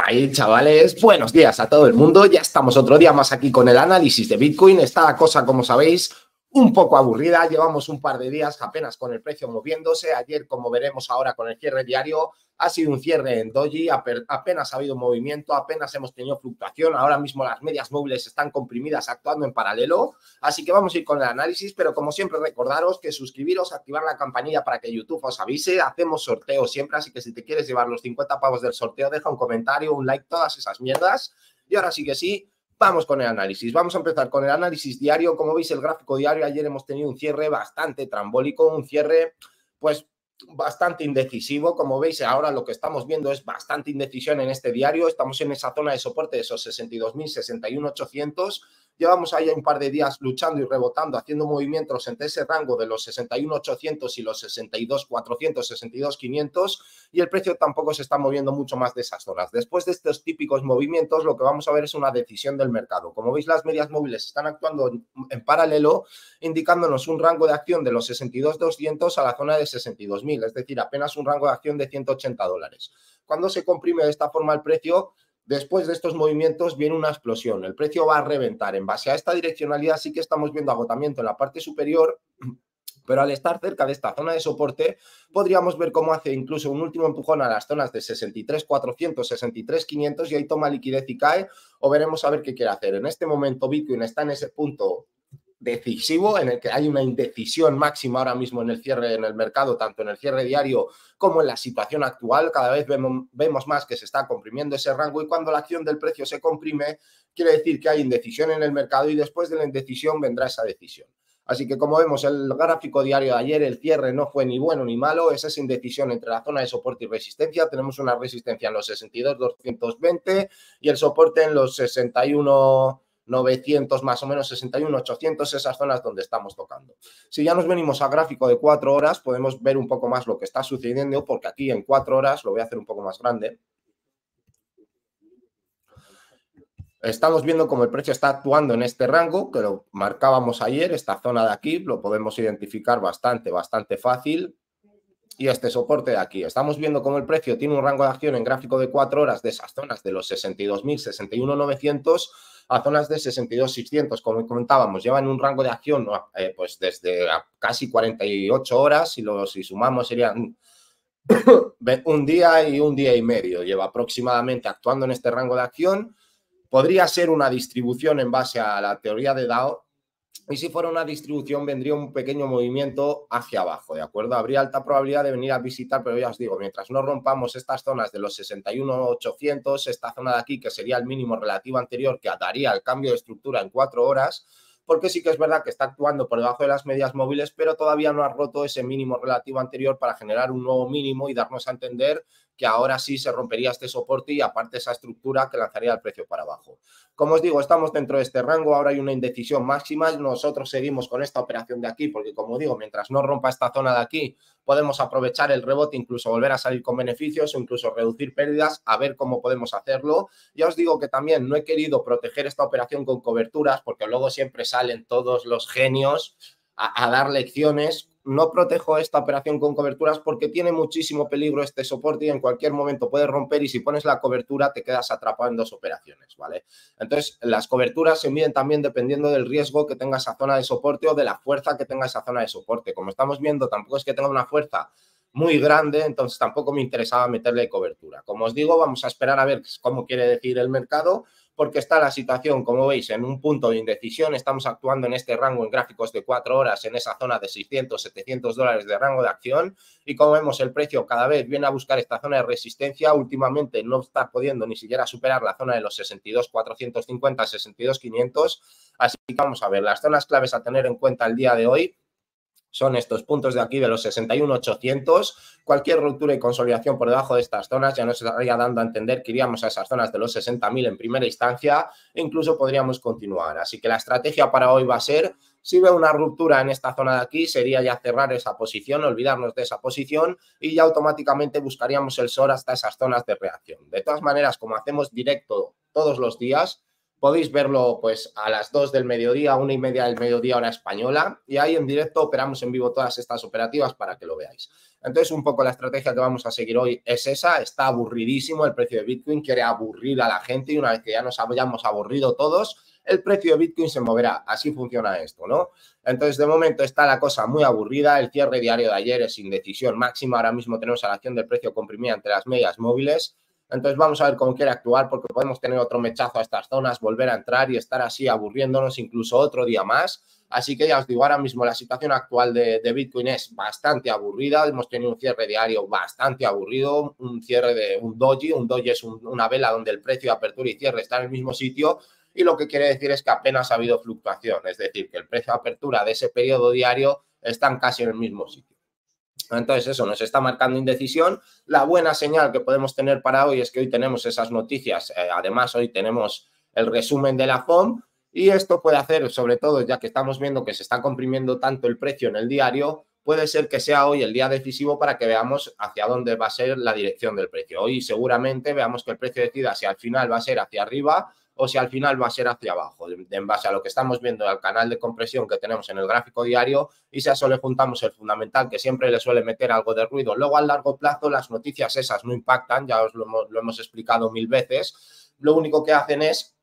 Ahí, chavales, buenos días a todo el mundo. Ya estamos otro día más aquí con el análisis de Bitcoin. Está la cosa, como sabéis, un poco aburrida. Llevamos un par de días apenas con el precio moviéndose. Ayer, como veremos ahora con el cierre diario, ha sido un cierre en doji. Apenas ha habido movimiento, apenas hemos tenido fluctuación. Ahora mismo las medias móviles están comprimidas actuando en paralelo. Así que vamos a ir con el análisis, pero como siempre recordaros que suscribiros, activar la campanilla para que YouTube os avise. Hacemos sorteos siempre, así que si te quieres llevar los 50 pavos del sorteo, deja un comentario, un like, todas esas mierdas. Y ahora sí que sí, vamos con el análisis. Vamos a empezar con el análisis diario. Como veis, el gráfico diario, ayer hemos tenido un cierre bastante trambólico, un cierre pues bastante indecisivo. Como veis, ahora lo que estamos viendo es bastante indecisión en este diario. Estamos en esa zona de soporte de esos 62.000, 61.800. Llevamos ahí un par de días luchando y rebotando, haciendo movimientos entre ese rango de los 61.800 y los 62.400, 62.500, y el precio tampoco se está moviendo mucho más de esas zonas. Después de estos típicos movimientos, lo que vamos a ver es una decisión del mercado. Como veis, las medias móviles están actuando en paralelo, indicándonos un rango de acción de los 62.200 a la zona de 62.000, es decir, apenas un rango de acción de $180. Cuando se comprime de esta forma el precio, después de estos movimientos viene una explosión. El precio va a reventar. En base a esta direccionalidad sí que estamos viendo agotamiento en la parte superior, pero al estar cerca de esta zona de soporte podríamos ver cómo hace incluso un último empujón a las zonas de 63.400, 63.500 y ahí toma liquidez y cae, o veremos a ver qué quiere hacer. En este momento Bitcoin está en ese punto decisivo en el que hay una indecisión máxima ahora mismo en el cierre en el mercado, tanto en el cierre diario como en la situación actual. Cada vez vemos más que se está comprimiendo ese rango, y cuando la acción del precio se comprime quiere decir que hay indecisión en el mercado y después de la indecisión vendrá esa decisión. Así que, como vemos, el gráfico diario de ayer, el cierre no fue ni bueno ni malo, es esa indecisión entre la zona de soporte y resistencia. Tenemos una resistencia en los 62.220 y el soporte en los 61.900, más o menos 61.800, esas zonas donde estamos tocando. Si ya nos venimos a gráfico de 4 horas, podemos ver un poco más lo que está sucediendo, porque aquí en 4 horas, lo voy a hacer un poco más grande, estamos viendo cómo el precio está actuando en este rango, que lo marcábamos ayer, esta zona de aquí, lo podemos identificar bastante fácil. Y este soporte de aquí, estamos viendo cómo el precio tiene un rango de acción en gráfico de 4 horas de esas zonas de los 62.000, 61.900 a zonas de 62.600. Como comentábamos, llevan un rango de acción pues desde casi 48 horas, si sumamos serían un día y medio, lleva aproximadamente actuando en este rango de acción. Podría ser una distribución en base a la teoría de DAO, y si fuera una distribución vendría un pequeño movimiento hacia abajo, ¿de acuerdo? Habría alta probabilidad de venir a visitar, pero ya os digo, mientras no rompamos estas zonas de los 61.800, esta zona de aquí, que sería el mínimo relativo anterior, que daría el cambio de estructura en 4 horas, porque sí que es verdad que está actuando por debajo de las medias móviles, pero todavía no ha roto ese mínimo relativo anterior para generar un nuevo mínimo y darnos a entender que ahora sí se rompería este soporte y aparte esa estructura que lanzaría el precio para abajo. Como os digo, estamos dentro de este rango, ahora hay una indecisión máxima, nosotros seguimos con esta operación de aquí porque, como digo, mientras no rompa esta zona de aquí, podemos aprovechar el rebote, incluso volver a salir con beneficios o incluso reducir pérdidas, a ver cómo podemos hacerlo. Ya os digo que también no he querido proteger esta operación con coberturas porque luego siempre salen todos los genios a dar lecciones. No protejo esta operación con coberturas porque tiene muchísimo peligro este soporte y en cualquier momento puede romper, y si pones la cobertura te quedas atrapado en 2 operaciones, ¿vale? Entonces, las coberturas se miden también dependiendo del riesgo que tenga esa zona de soporte o de la fuerza que tenga esa zona de soporte. Como estamos viendo, tampoco es que tenga una fuerza muy grande, entonces tampoco me interesaba meterle cobertura. Como os digo, vamos a esperar a ver cómo quiere decir el mercado, porque está la situación, como veis, en un punto de indecisión. Estamos actuando en este rango en gráficos de 4 horas, en esa zona de 600, 700 dólares de rango de acción, y como vemos, el precio cada vez viene a buscar esta zona de resistencia. Últimamente no está pudiendo ni siquiera superar la zona de los 62.450, 62.500, así que vamos a ver, las zonas claves a tener en cuenta el día de hoy son estos puntos de aquí de los 61.800. Cualquier ruptura y consolidación por debajo de estas zonas ya nos estaría dando a entender que iríamos a esas zonas de los 60.000 en primera instancia e incluso podríamos continuar. Así que la estrategia para hoy va a ser, si veo una ruptura en esta zona de aquí, sería ya cerrar esa posición, olvidarnos de esa posición y ya automáticamente buscaríamos el SOR hasta esas zonas de reacción. De todas maneras, como hacemos directo todos los días, Podéis verlo pues a las 2 del mediodía, 1:30 del mediodía hora española, y ahí en directo operamos en vivo todas estas operativas para que lo veáis. Entonces, un poco la estrategia que vamos a seguir hoy es esa. Está aburridísimo el precio de Bitcoin, quiere aburrir a la gente, y una vez que ya nos hayamos aburrido todos, el precio de Bitcoin se moverá. Así funciona esto, ¿no? Entonces, de momento está la cosa muy aburrida. El cierre diario de ayer es indecisión máxima. Ahora mismo tenemos a la acción del precio comprimida entre las medias móviles. Entonces vamos a ver cómo quiere actuar, porque podemos tener otro mechazo a estas zonas, volver a entrar y estar así aburriéndonos incluso otro día más. Así que ya os digo, ahora mismo la situación actual de Bitcoin es bastante aburrida. Hemos tenido un cierre diario bastante aburrido, un cierre de un doji. Un doji es una vela donde el precio de apertura y cierre está en el mismo sitio, y lo que quiere decir es que apenas ha habido fluctuación, es decir, que el precio de apertura de ese periodo diario están casi en el mismo sitio. Entonces eso nos está marcando indecisión. La buena señal que podemos tener para hoy es que hoy tenemos esas noticias. Además, hoy tenemos el resumen de la FOM, y esto puede hacer, sobre todo ya que estamos viendo que se está comprimiendo tanto el precio en el diario, puede ser que sea hoy el día decisivo para que veamos hacia dónde va a ser la dirección del precio. Hoy seguramente veamos que el precio decida si al final va a ser hacia arriba o si al final va a ser hacia abajo, en base a lo que estamos viendo al canal de compresión que tenemos en el gráfico diario, y si a eso le juntamos el fundamental, que siempre le suele meter algo de ruido. Luego, a largo plazo, las noticias esas no impactan, ya os lo hemos explicado 1000 veces. Lo único que hacen es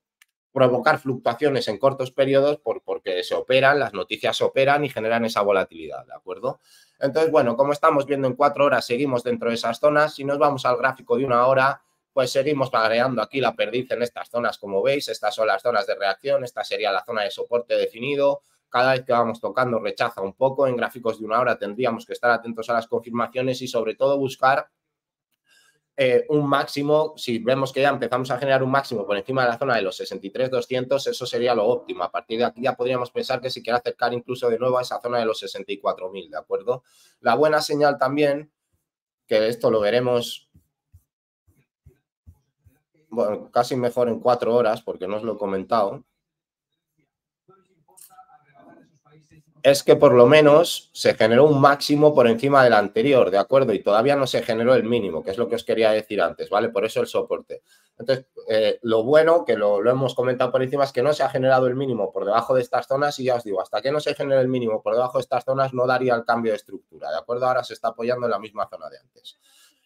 provocar fluctuaciones en cortos periodos porque se operan, las noticias se operan y generan esa volatilidad, ¿de acuerdo? Entonces, bueno, como estamos viendo en 4 horas, seguimos dentro de esas zonas. Si nos vamos al gráfico de 1 hora, pues seguimos agregando aquí la perdiz en estas zonas, como veis. Estas son las zonas de reacción, esta sería la zona de soporte definido. Cada vez que vamos tocando rechaza un poco. En gráficos de 1 hora tendríamos que estar atentos a las confirmaciones y sobre todo buscar un máximo. Si vemos que ya empezamos a generar un máximo por encima de la zona de los 63.200, eso sería lo óptimo. A partir de aquí ya podríamos pensar que se quiere acercar incluso de nuevo a esa zona de los 64.000, ¿de acuerdo? La buena señal también, que esto lo veremos, bueno, casi mejor en 4 horas, porque no os lo he comentado, es que por lo menos se generó un máximo por encima del anterior, ¿de acuerdo? Y todavía no se generó el mínimo, que es lo que os quería decir antes, ¿vale? Por eso el soporte. Entonces, lo bueno, que lo hemos comentado por encima, es que no se ha generado el mínimo por debajo de estas zonas, y ya os digo, hasta que no se genere el mínimo por debajo de estas zonas no daría el cambio de estructura, ¿de acuerdo? Ahora se está apoyando en la misma zona de antes.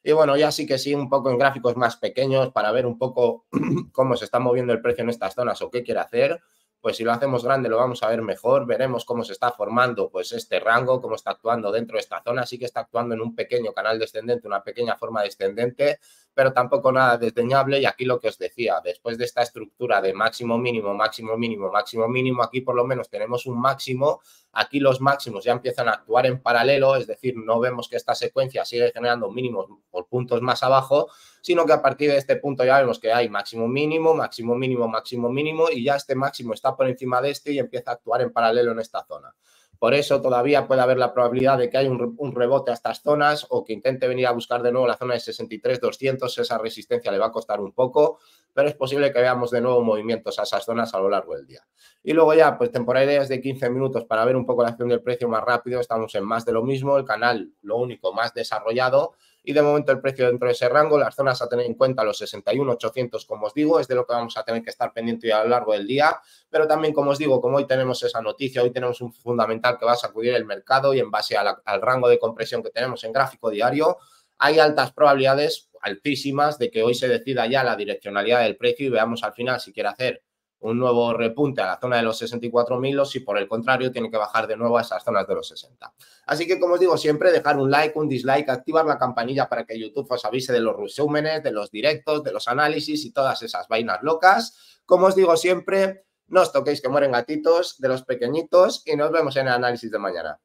Y bueno, ya sí que sí, un poco en gráficos más pequeños para ver un poco cómo se está moviendo el precio en estas zonas o qué quiere hacer. Pues si lo hacemos grande lo vamos a ver mejor, veremos cómo se está formando pues este rango, cómo está actuando dentro de esta zona. Sí que está actuando en un pequeño canal descendente, una pequeña forma descendente, pero tampoco nada desdeñable. Y aquí lo que os decía, después de esta estructura de máximo mínimo, máximo mínimo, máximo mínimo, aquí por lo menos tenemos un máximo. Aquí los máximos ya empiezan a actuar en paralelo, es decir, no vemos que esta secuencia sigue generando mínimos por puntos más abajo, sino que a partir de este punto ya vemos que hay máximo mínimo, máximo mínimo, máximo mínimo, y ya este máximo está por encima de este y empieza a actuar en paralelo en esta zona. Por eso todavía puede haber la probabilidad de que haya un rebote a estas zonas, o que intente venir a buscar de nuevo la zona de 63.200. Esa resistencia le va a costar un poco, pero es posible que veamos de nuevo movimientos a esas zonas a lo largo del día. Y luego ya, pues temporalidades de 15 minutos para ver un poco la acción del precio más rápido. Estamos en más de lo mismo, el canal lo único más desarrollado, y de momento el precio dentro de ese rango. Las zonas a tener en cuenta, los 61.800, como os digo, es de lo que vamos a tener que estar pendiente a lo largo del día. Pero también, como os digo, como hoy tenemos esa noticia, hoy tenemos un fundamental que va a sacudir el mercado, y en base al rango de compresión que tenemos en gráfico diario, hay altas probabilidades, altísimas, de que hoy se decida ya la direccionalidad del precio y veamos al final si quiere hacer un nuevo repunte a la zona de los 64.000 o si por el contrario tiene que bajar de nuevo a esas zonas de los 60. Así que, como os digo siempre, dejar un like, un dislike, activar la campanilla para que YouTube os avise de los resúmenes, de los directos, de los análisis y todas esas vainas locas. Como os digo siempre, no os toquéis que mueren gatitos, de los pequeñitos, y nos vemos en el análisis de mañana.